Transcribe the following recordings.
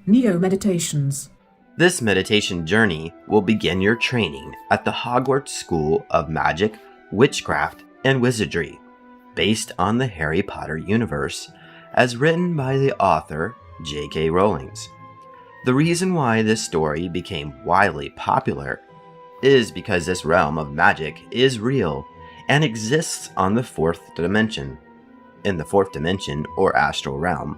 Neo Meditations. This meditation journey will begin your training at the Hogwarts School of Magic, Witchcraft, and Wizardry, based on the Harry Potter universe, as written by the author J.K. Rowling. The reason why this story became widely popular is because this realm of magic is real and exists on the fourth dimension. In the fourth dimension, or astral realm,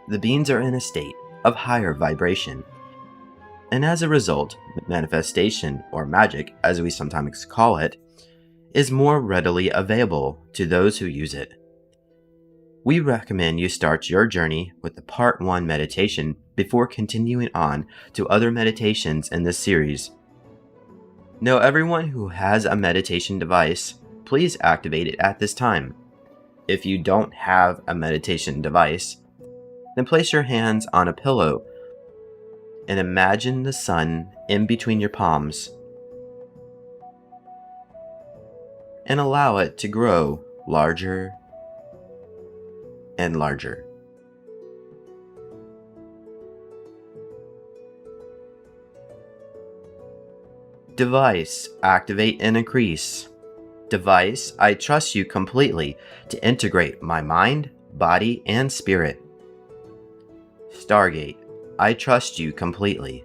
the beings are in a state of higher vibration, and as a result, manifestation, or magic as we sometimes call it, is more readily available to those who use it. We recommend you start your journey with the Part 1 meditation before continuing on to other meditations in this series. Now, everyone who has a meditation device, please activate it at this time. If you don't have a meditation device, then place your hands on a pillow and imagine the sun in between your palms, and allow it to grow larger and larger. Device, activate and increase. Device, I trust you completely to integrate my mind, body, and spirit. Stargate, I trust you completely.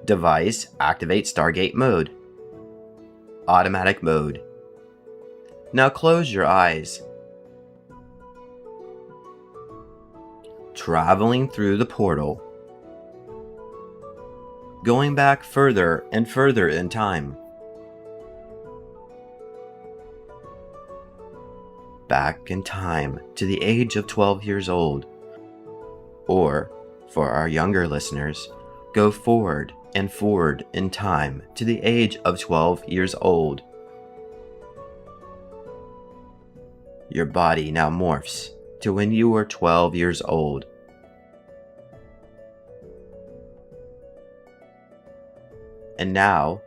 Device, activate Stargate mode. Automatic mode. Now close your eyes. Traveling through the portal. Going back further and further in time. Back in time to the age of 12 years old. Or, for our younger listeners, go forward and forward in time to the age of 12 years old. Your body now morphs to when you were 12 years old. And now,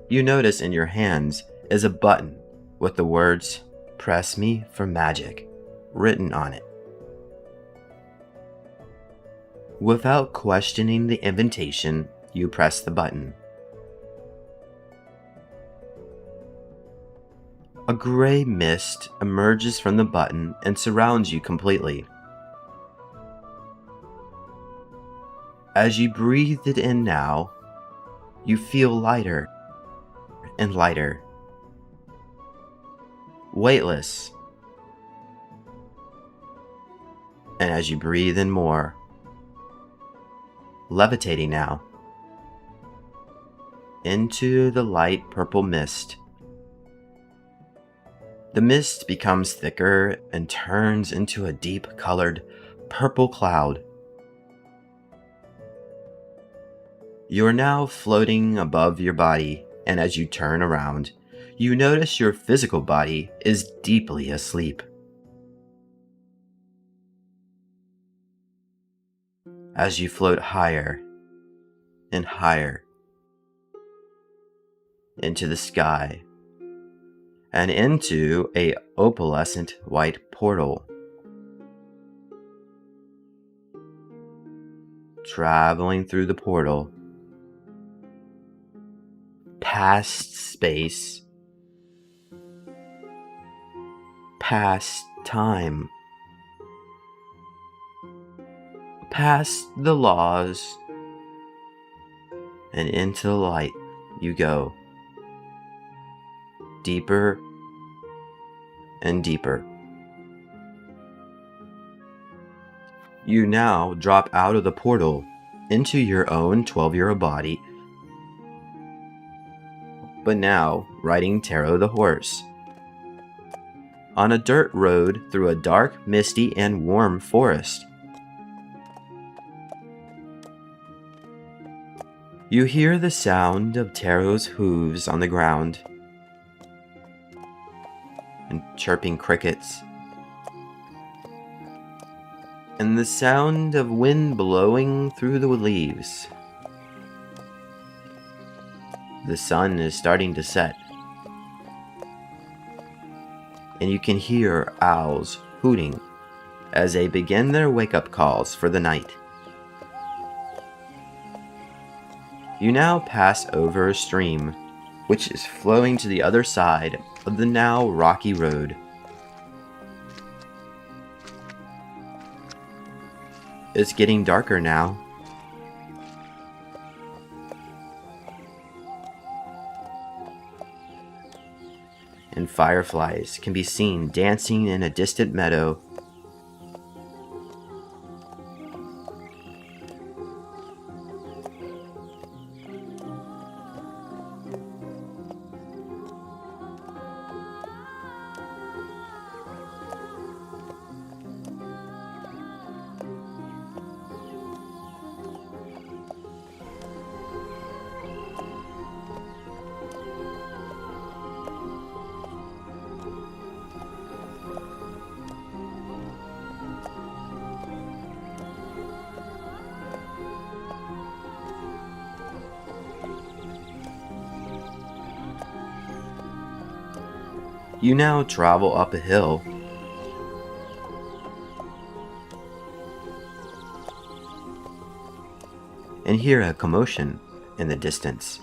you notice in your hands is a button with the words, "Press me for magic," written on it. Without questioning the invitation, you press the button. A gray mist emerges from the button and surrounds you completely. As you breathe it in now, you feel lighter and lighter, weightless. And as you breathe in more, levitating now, into the light purple mist. The mist becomes thicker and turns into a deep-colored purple cloud. You are now floating above your body, and as you turn around, you notice your physical body is deeply asleep. As you float higher and higher into the sky and into a opalescent white portal, traveling through the portal, past space, past time, past the laws, and into the light you go, deeper and deeper. You now drop out of the portal into your own 12-year-old body, but now riding Taro the horse, on a dirt road through a dark, misty, and warm forest. You hear the sound of Taro's hooves on the ground, and chirping crickets, and the sound of wind blowing through the leaves. The sun is starting to set, and you can hear owls hooting as they begin their wake-up calls for the night. You now pass over a stream, which is flowing to the other side of the now rocky road. It's getting darker now. And fireflies can be seen dancing in a distant meadow. You now travel up a hill. And hear a commotion in the distance.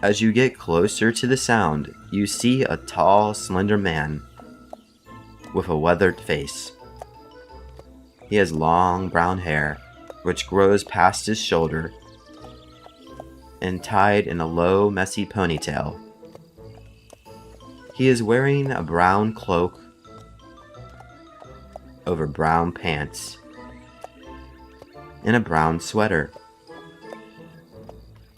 As you get closer to the sound, you see a tall, slender man with a weathered face. He has long brown hair, which grows past his shoulder and tied in a low, messy ponytail. He is wearing a brown cloak over brown pants and a brown sweater.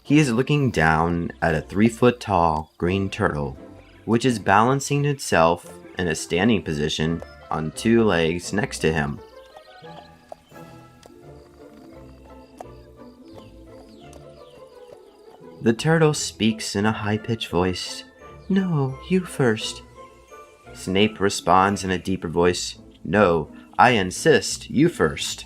He is looking down at a 3-foot-tall green turtle, which is balancing itself in a standing position on 2 legs next to him. The turtle speaks in a high-pitched voice. "No, you first." Snape responds in a deeper voice. "No, I insist, you first."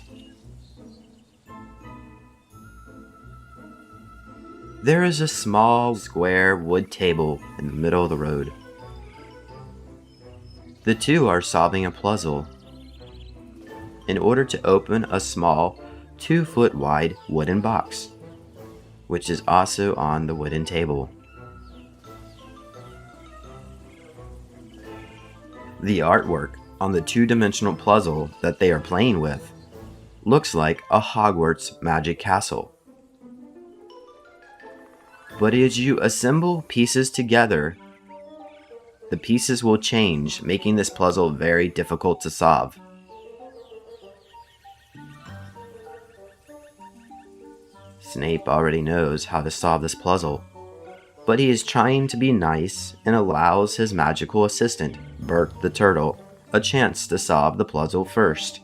There is a small, square wood table in the middle of the road. The two are solving a puzzle in order to open a small, 2-foot-wide wooden box, which is also on the wooden table. The artwork on the 2-dimensional puzzle that they are playing with looks like a Hogwarts magic castle. But as you assemble pieces together, the pieces will change, making this puzzle very difficult to solve. Snape already knows how to solve this puzzle, but he is trying to be nice and allows his magical assistant, Bert the Turtle, a chance to solve the puzzle first.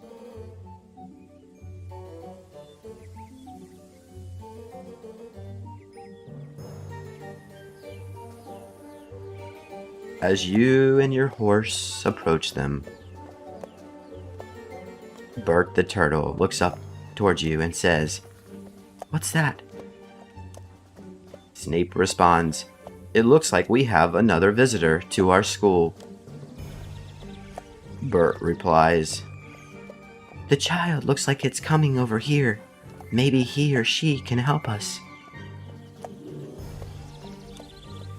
As you and your horse approach them, Bert the Turtle looks up towards you and says, "What's that?" Snape responds, "It looks like we have another visitor to our school." Bert replies, "The child looks like it's coming over here. Maybe he or she can help us."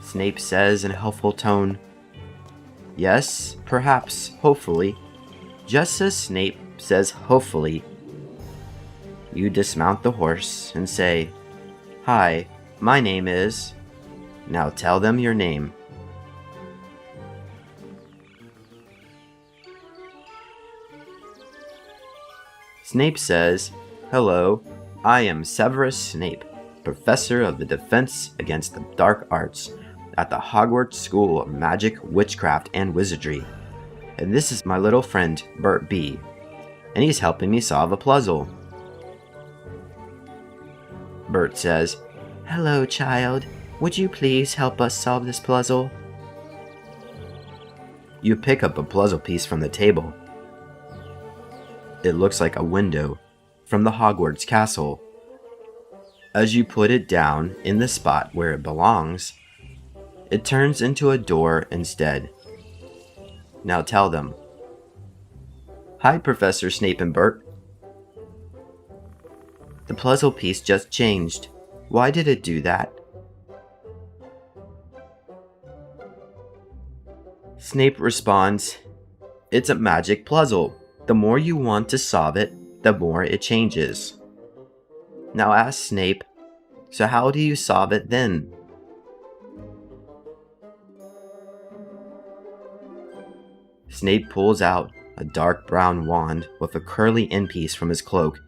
Snape says in a helpful tone, "Yes, perhaps, hopefully." Just as Snape says hopefully, you dismount the horse and say, "Hi, my name is..." Now tell them your name. Snape says, "Hello, I am Severus Snape, Professor of the Defense Against the Dark Arts at the Hogwarts School of Magic, Witchcraft, and Wizardry. And this is my little friend, Bert B. And he's helping me solve a puzzle." Bert says, "Hello, child. Would you please help us solve this puzzle?" You pick up a puzzle piece from the table. It looks like a window from the Hogwarts castle. As you put it down in the spot where it belongs, it turns into a door instead. Now tell them. "Hi, Professor Snape and Bert. The puzzle piece just changed. Why did it do that? Snape responds, "It's a magic puzzle. The more you want to solve it, the more it changes." Now ask Snape, "So how do you solve it then?" Snape pulls out a dark brown wand with a curly endpiece from his cloak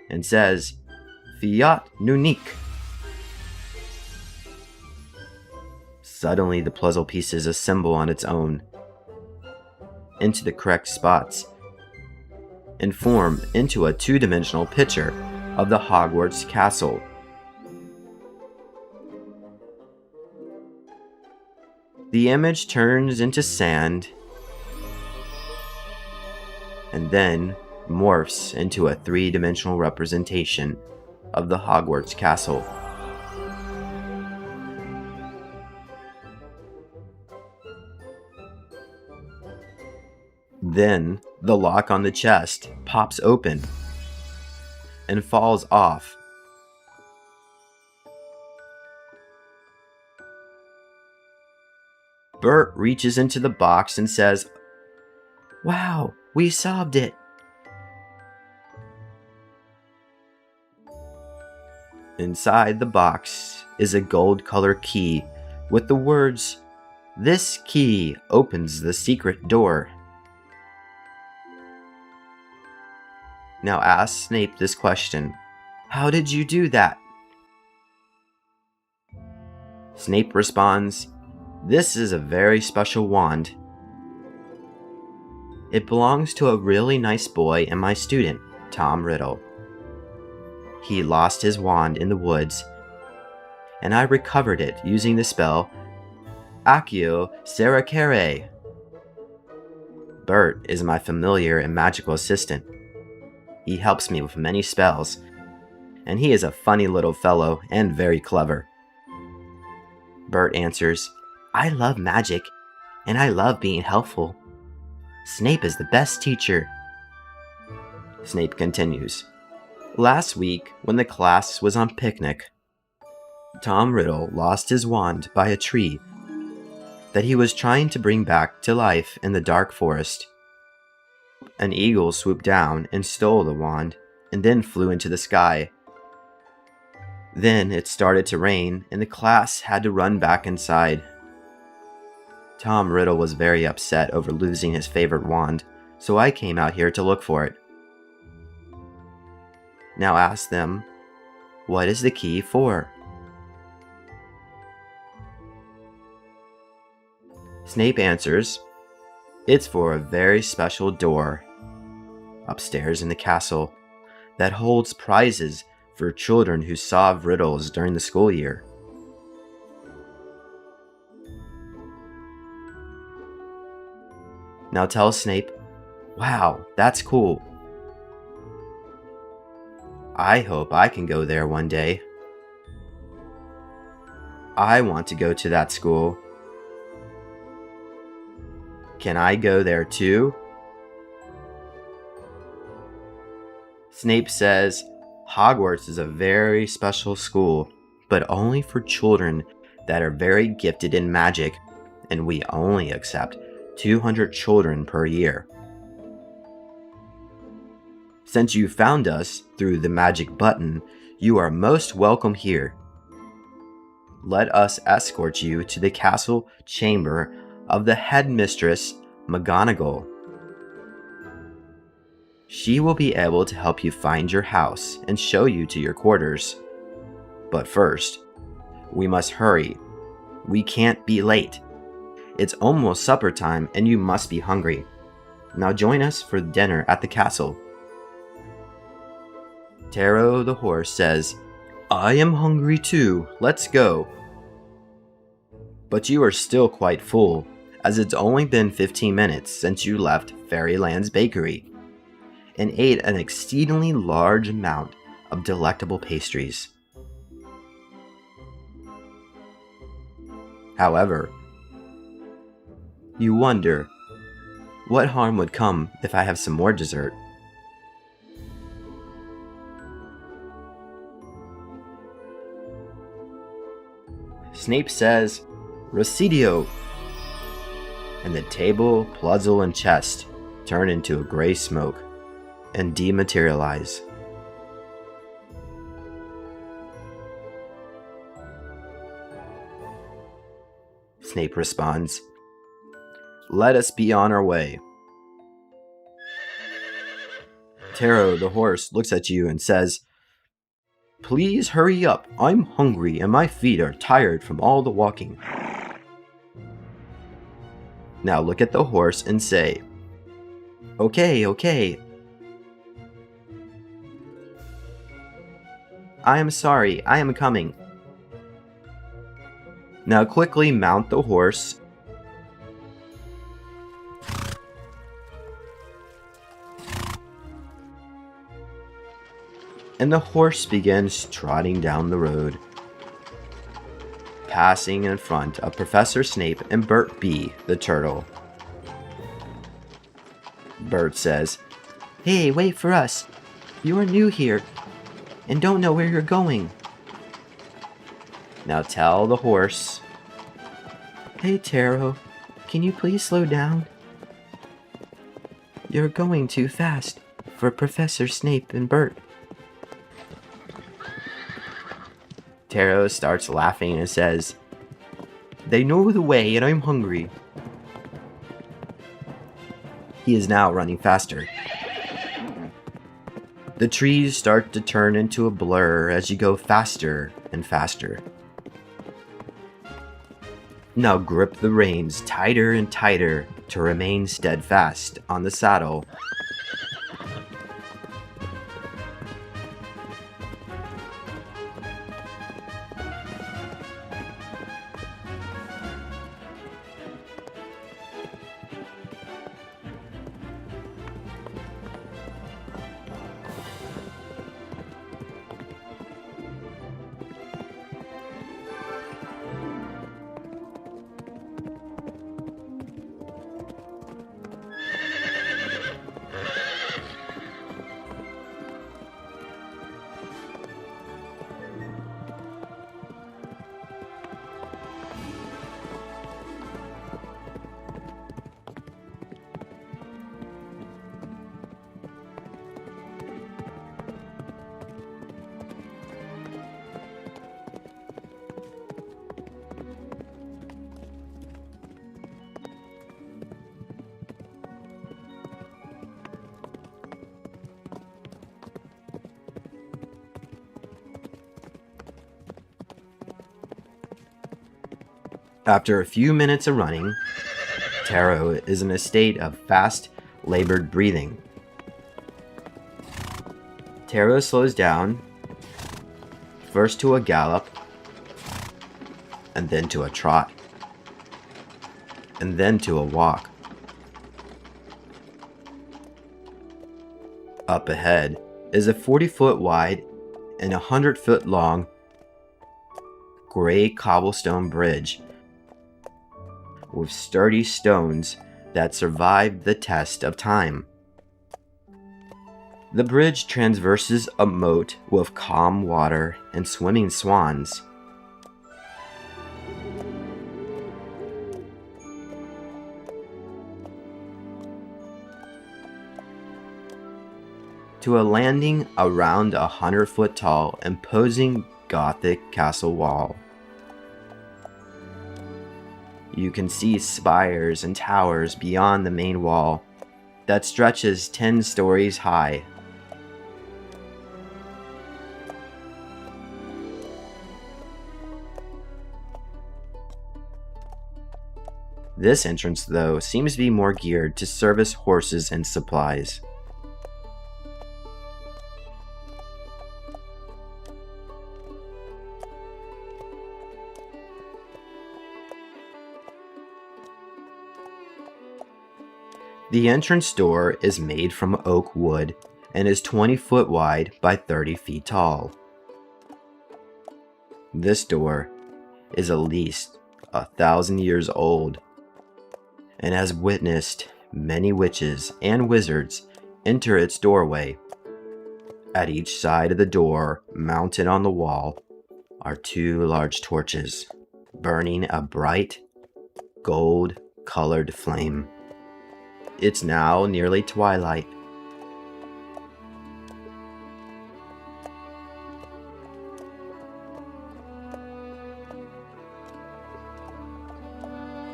and says, "Fiat nunc." Suddenly the puzzle pieces assemble on its own into the correct spots and form into a two-dimensional picture of the Hogwarts castle. The image turns into sand and then morphs into a three-dimensional representation of the Hogwarts castle. Then the lock on the chest pops open and falls off. Bert reaches into the box and says, "Wow, we solved it." Inside the box is a gold-colored key with the words, "This key opens the secret door." Now ask Snape this question. "How did you do that?" Snape responds, "This is a very special wand. It belongs to a really nice boy and my student, Tom Riddle. He lost his wand in the woods, and I recovered it using the spell Accio Seracere. Bert is my familiar and magical assistant. He helps me with many spells, and he is a funny little fellow and very clever." Bert answers, "I love magic, and I love being helpful. Snape is the best teacher." Snape continues, "Last week, when the class was on picnic, Tom Riddle lost his wand by a tree that he was trying to bring back to life in the dark forest. An eagle swooped down and stole the wand, and then flew into the sky. Then it started to rain, and the class had to run back inside. Tom Riddle was very upset over losing his favorite wand, so I came out here to look for it. Now ask them, what is the key for?" Snape answers, "It's for a very special door upstairs in the castle that holds prizes for children who solve riddles during the school year." Now tell Snape, "Wow, that's cool. I hope I can go there one day. I want to go to that school. Can I go there too?" Snape says, "Hogwarts is a very special school, but only for children that are very gifted in magic, and we only accept 200 children per year. Since you found us through the magic button, you are most welcome here. Let us escort you to the castle chamber of the headmistress, McGonagall. She will be able to help you find your house and show you to your quarters. But first, we must hurry. We can't be late. It's almost supper time and you must be hungry. Now join us for dinner at the castle." Taro the horse says, "I am hungry too. Let's go." But you are still quite full, as it's only been 15 minutes since you left Fairyland's bakery and ate an exceedingly large amount of delectable pastries. However, you wonder, what harm would come if I have some more dessert? Snape says, "Residio," and the table, puzzle, and chest turn into a gray smoke and dematerialize. Snape responds, "Let us be on our way." Taro, the horse, looks at you and says, "Please hurry up. I'm hungry and my feet are tired from all the walking." Now look at the horse and say, "Okay, okay. I am sorry, I am coming." Now quickly mount the horse and the horse begins trotting down the road, passing in front of Professor Snape and Bert B, the turtle. Bert says, "Hey, wait for us. You are new here and don't know where you're going." Now tell the horse, "Hey, Taro, can you please slow down? You're going too fast for Professor Snape and Bert." Taro starts laughing and says, "They know the way and I'm hungry." He is now running faster. The trees start to turn into a blur as you go faster and faster. Now grip the reins tighter and tighter to remain steadfast on the saddle. After a few minutes of running, Taro is in a state of fast, labored breathing. Taro slows down, first to a gallop, and then to a trot, and then to a walk. Up ahead is a 40-foot wide and 100-foot long gray cobblestone bridge with sturdy stones that survived the test of time. The bridge traverses a moat with calm water and swimming swans. To a landing around a 100-foot tall, imposing Gothic castle wall. You can see spires and towers beyond the main wall that stretches 10 stories high. This entrance, though, seems to be more geared to service horses and supplies. The entrance door is made from oak wood and is 20 foot wide by 30 feet tall. This door is at least 1,000 years old and has witnessed many witches and wizards enter its doorway. At each side of the door, mounted on the wall, are 2 large torches, burning a bright, gold-colored flame. It's now nearly twilight.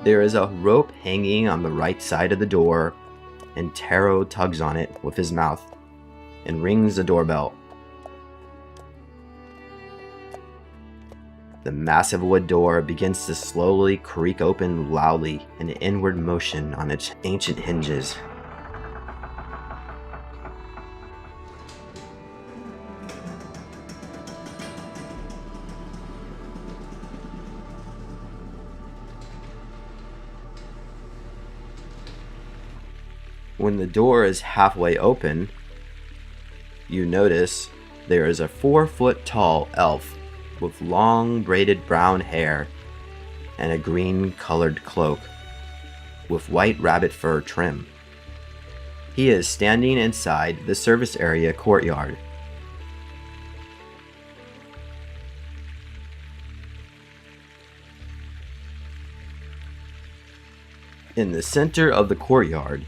There is a rope hanging on the right side of the door, and Taro tugs on it with his mouth and rings the doorbell. The massive wood door begins to slowly creak open loudly in inward motion on its ancient hinges. When the door is halfway open, you notice there is a 4-foot-tall elf with long braided brown hair and a green-colored cloak with white rabbit fur trim. He is standing inside the service area courtyard. In the center of the courtyard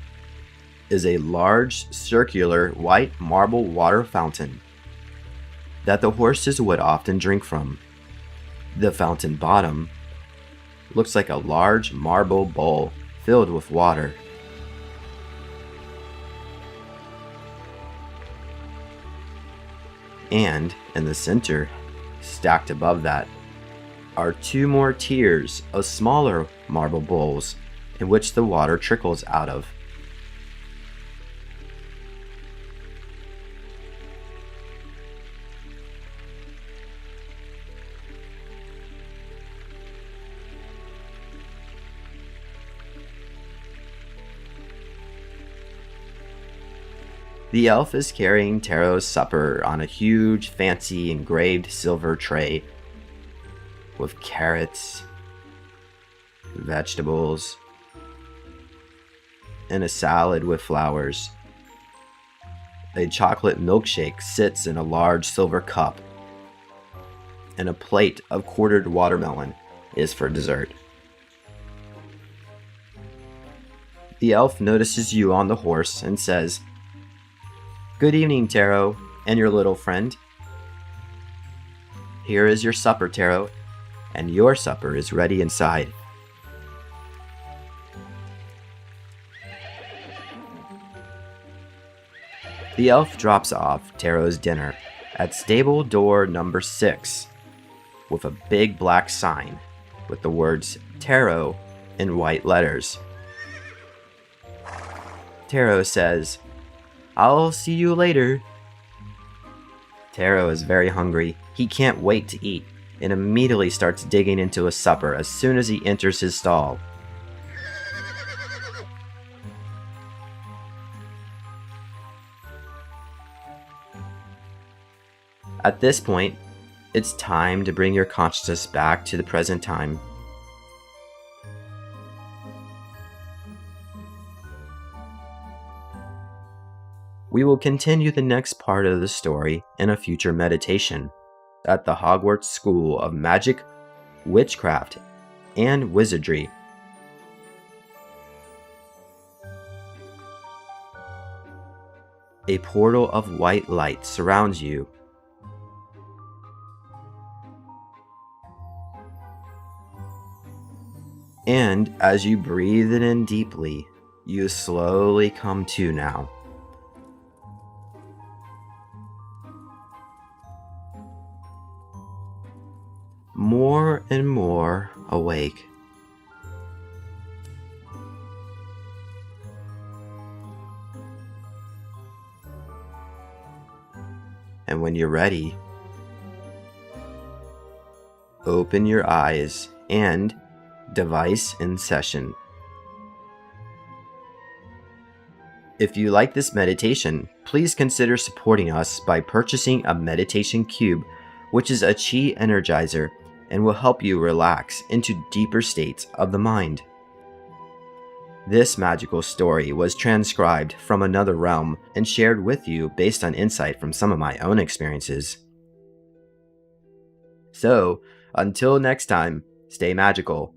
is a large circular white marble water fountain that the horses would often drink from. The fountain bottom looks like a large marble bowl filled with water. And in the center, stacked above that, are 2 more tiers of smaller marble bowls in which the water trickles out of. The elf is carrying Taro's supper on a huge, fancy, engraved silver tray with carrots, vegetables, and a salad with flowers. A chocolate milkshake sits in a large silver cup, and a plate of quartered watermelon is for dessert. The elf notices you on the horse and says, "Good evening, Taro, and your little friend. Here is your supper, Taro, and your supper is ready inside." The elf drops off Taro's dinner at stable door number 6 with a big black sign with the words Taro in white letters. Taro says, "I'll see you later." Taro is very hungry. He can't wait to eat and immediately starts digging into his supper as soon as he enters his stall. At this point, it's time to bring your consciousness back to the present time. We will continue the next part of the story in a future meditation at the Hogwarts School of Magic, Witchcraft, and Wizardry. A portal of white light surrounds you. And as you breathe it in deeply, you slowly come to now. More and more awake. And when you're ready, open your eyes and device in session. If you like this meditation, please consider supporting us by purchasing a meditation cube, which is a chi energizer and will help you relax into deeper states of the mind. This magical story was transcribed from another realm and shared with you based on insight from some of my own experiences. So, until next time, Stay magical.